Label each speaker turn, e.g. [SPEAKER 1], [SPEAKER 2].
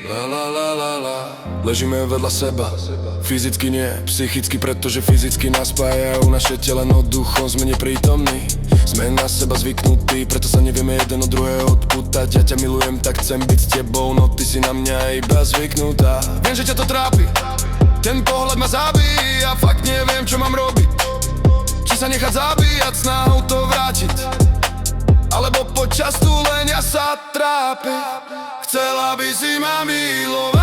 [SPEAKER 1] La la la la la. Ležíme vedľa seba, fyzicky nie, psychicky, pretože fyzicky nás spájajú naše tela, no duchom sme neprítomní. Sme na seba zvyknutí, preto sa nevieme jeden od druhého odpútať. Ja ťa milujem, tak chcem byť s tebou, no ty si na mňa iba zvyknutá. Viem, že ťa to trápi, ten pohľad ma zabíja, fakt neviem, čo mám robiť. Či sa nechať zabíjať snahou to vrátiť, alebo počas túlenia sa trápiť. Chcela by si ma milovať,